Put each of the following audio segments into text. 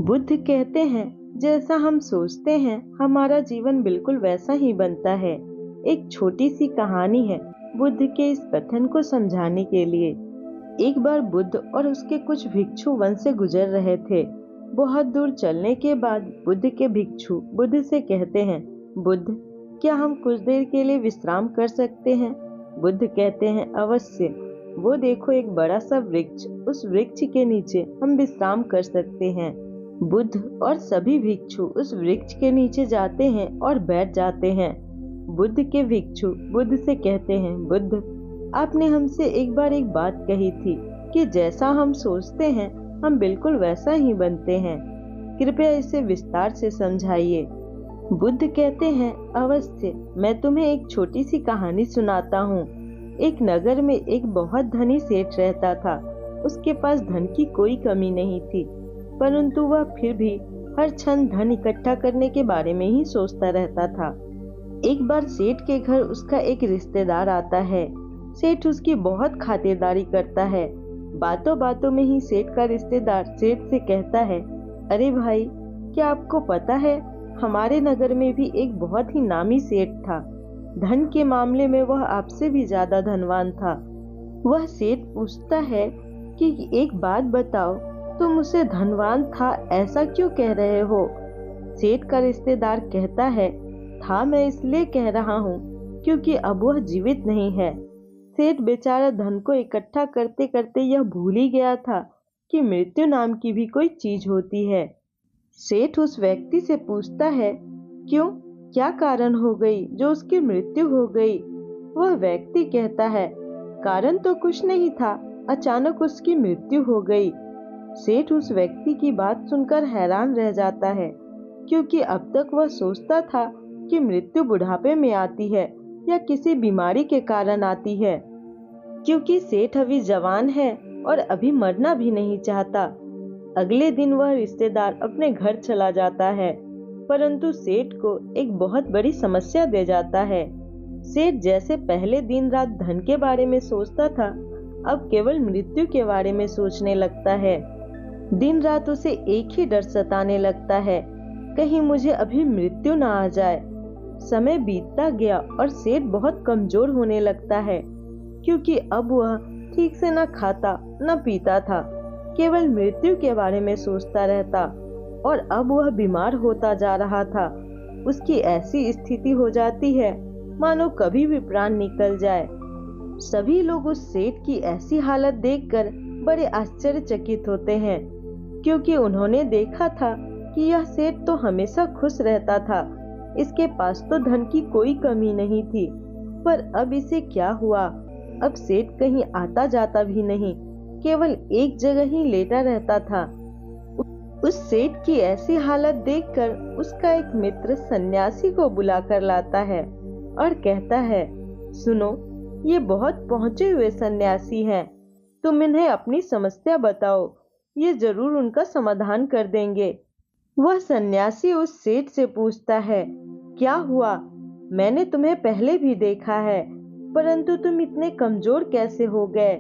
बुद्ध कहते हैं, जैसा हम सोचते हैं हमारा जीवन बिल्कुल वैसा ही बनता है। एक छोटी सी कहानी है बुद्ध के इस कथन को समझाने के लिए। एक बार बुद्ध और उसके कुछ भिक्षु वन से गुजर रहे थे। बहुत दूर चलने के बाद बुद्ध के भिक्षु बुद्ध से कहते हैं, बुद्ध, क्या हम कुछ देर के लिए विश्राम कर सकते हैं? बुद्ध कहते हैं, अवश्य। वो देखो, एक बड़ा सा वृक्ष, उस वृक्ष के नीचे हम विश्राम कर सकते हैं। बुद्ध और सभी भिक्षु उस वृक्ष के नीचे जाते हैं और बैठ जाते हैं। बुद्ध के भिक्षु बुद्ध से कहते हैं, बुद्ध, आपने हमसे एक बार एक बात कही थी कि जैसा हम सोचते हैं हम बिल्कुल वैसा ही बनते हैं। कृपया इसे विस्तार से समझाइए। बुद्ध कहते हैं, अवश्य, मैं तुम्हें एक छोटी सी कहानी सुनाता हूँ। एक नगर में एक बहुत धनी सेठ रहता था। उसके पास धन की कोई कमी नहीं थी, परंतु वह फिर भी हर क्षण धन इकट्ठा करने के बारे में ही सोचता रहता था। एक बार सेठ के घर उसका एक रिश्तेदार आता है। सेठ उसकी बहुत खातिरदारी करता है। बातों बातों में ही सेठ का रिश्तेदार सेठ से कहता है, अरे भाई, क्या आपको पता है हमारे नगर में भी एक बहुत ही नामी सेठ था। धन के मामले में वह आपसे भी ज्यादा धनवान था। वह सेठ पूछता है कि एक बात बताओ, तुम उसे धनवान था ऐसा क्यों कह रहे हो? सेठ का रिश्तेदार कहता है, था मैं इसलिए कह रहा हूँ क्योंकि अब वह जीवित नहीं है। सेठ बेचारा धन को इकट्ठा करते करते यह भूल ही गया था कि मृत्यु नाम की भी कोई चीज होती है। सेठ उस व्यक्ति से पूछता है, क्यों, क्या कारण हो गई जो उसकी मृत्यु हो गई? वह व्यक्ति कहता है, कारण तो कुछ नहीं था, अचानक उसकी मृत्यु हो गई। सेठ उस व्यक्ति की बात सुनकर हैरान रह जाता है, क्योंकि अब तक वह सोचता था कि मृत्यु बुढ़ापे में आती है या किसी बीमारी के कारण आती है। क्योंकि सेठ अभी जवान है और अभी मरना भी नहीं चाहता। अगले दिन वह रिश्तेदार अपने घर चला जाता है, परंतु सेठ को एक बहुत बड़ी समस्या दे जाता है। सेठ जैसे पहले दिन रात धन के बारे में सोचता था, अब केवल मृत्यु के बारे में सोचने लगता है। दिन रात उसे एक ही डर सताने लगता है, कहीं मुझे अभी मृत्यु ना आ जाए। समय बीतता गया और सेठ बहुत कमजोर होने लगता है, क्योंकि अब वह ठीक से न खाता न पीता था, केवल मृत्यु के बारे में सोचता रहता। और अब वह बीमार होता जा रहा था। उसकी ऐसी स्थिति हो जाती है मानो कभी भी प्राण निकल जाए। सभी लोग उस सेठ की ऐसी हालत देखकर बड़े आश्चर्यचकित होते हैं, क्योंकि उन्होंने देखा था कि यह सेठ तो हमेशा खुश रहता था। इसके पास तो धन की कोई कमी नहीं थी, पर अब इसे क्या हुआ? अब सेठ कहीं आता जाता भी नहीं, केवल एक जगह ही लेटा रहता था। उस सेठ की ऐसी हालत देखकर उसका एक मित्र सन्यासी को बुलाकर लाता है और कहता है, सुनो, ये बहुत पहुंचे हुए सन्यासी हैं, तुम इन्हें अपनी समस्या बताओ, ये जरूर उनका समाधान कर देंगे। वह सन्यासी उस सेठ से पूछता है, क्या हुआ? मैंने तुम्हें पहले भी देखा है, परंतु तुम इतने कमजोर कैसे हो गए?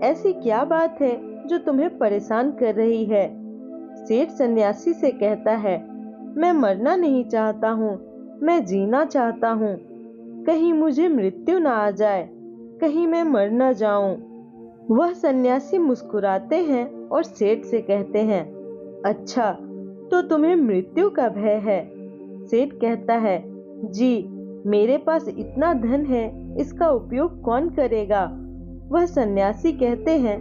ऐसी क्या बात है जो तुम्हें परेशान कर रही है? सेठ सन्यासी से कहता है, मैं मरना नहीं चाहता हूँ, मैं जीना चाहता हूँ। कहीं मुझे मृत्यु ना आ जाए, कहीं मैं मर न जाऊं। वह सन्यासी मुस्कुराते हैं और सेठ से कहते हैं, अच्छा, तो तुम्हें मृत्यु का भय है? सेठ कहता है, जी, मेरे पास इतना धन है, इसका उपयोग कौन करेगा? वह सन्यासी कहते हैं,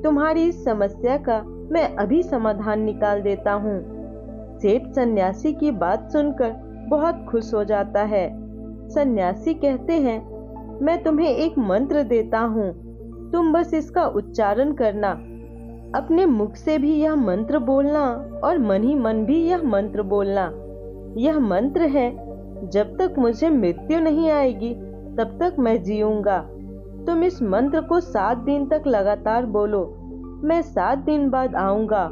तुम्हारी इस समस्या का मैं अभी समाधान निकाल देता हूँ। सेठ सन्यासी की बात सुनकर बहुत खुश हो जाता है। सन्यासी कहते हैं, मैं तुम्हें एक मंत्र देता हूँ, तुम बस इसका उच्चारण करना। अपने मुख से भी यह मंत्र बोलना और मन ही मन भी यह मंत्र बोलना। यह मंत्र है, जब तक मुझे मृत्यु नहीं आएगी तब तक मैं जीऊंगा। तुम इस मंत्र को 7 दिन तक लगातार बोलो। मैं 7 दिन बाद आऊंगा।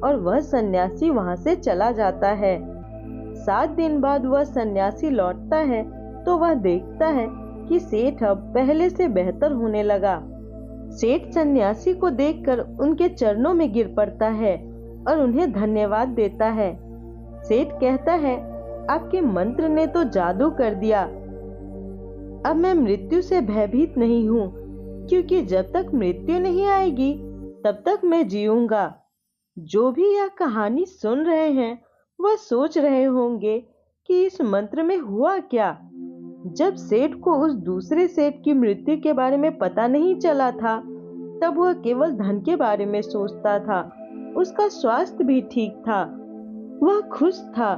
और वह सन्यासी वहां से चला जाता है। 7 दिन बाद वह सन्यासी लौटता है तो वह देखता है कि सेठ अब पहले से बेहतर होने लगा। सेठ सन्यासी को देखकर उनके चरणों में गिर पड़ता है और उन्हें धन्यवाद देता है। सेठ कहता है, आपके मंत्र ने तो जादू कर दिया। अब मैं मृत्यु से भयभीत नहीं हूँ, क्योंकि जब तक मृत्यु नहीं आएगी तब तक मैं जीऊंगा। जो भी यह कहानी सुन रहे हैं वह सोच रहे होंगे कि इस मंत्र में हुआ क्या। जब सेठ को उस दूसरे सेठ की मृत्यु के बारे में पता नहीं चला था, तब वह केवल धन के बारे में सोचता था। उसका स्वास्थ्य भी ठीक था, वह खुश था।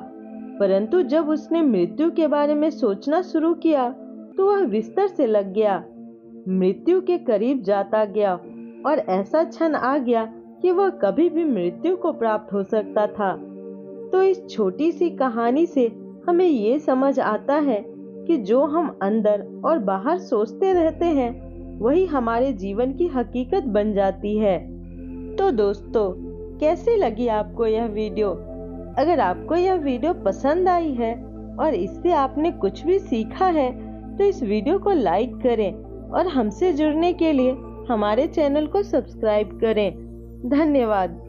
परंतु जब उसने मृत्यु के बारे में सोचना शुरू किया तो वह बिस्तर से लग गया, मृत्यु के करीब जाता गया और ऐसा क्षण आ गया कि वह कभी भी मृत्यु को प्राप्त हो सकता था। तो इस छोटी सी कहानी से हमें ये समझ आता है कि जो हम अंदर और बाहर सोचते रहते हैं वही हमारे जीवन की हकीकत बन जाती है। तो दोस्तों, कैसी लगी आपको यह वीडियो? अगर आपको यह वीडियो पसंद आई है और इससे आपने कुछ भी सीखा है तो इस वीडियो को लाइक करें और हमसे जुड़ने के लिए हमारे चैनल को सब्सक्राइब करें। धन्यवाद।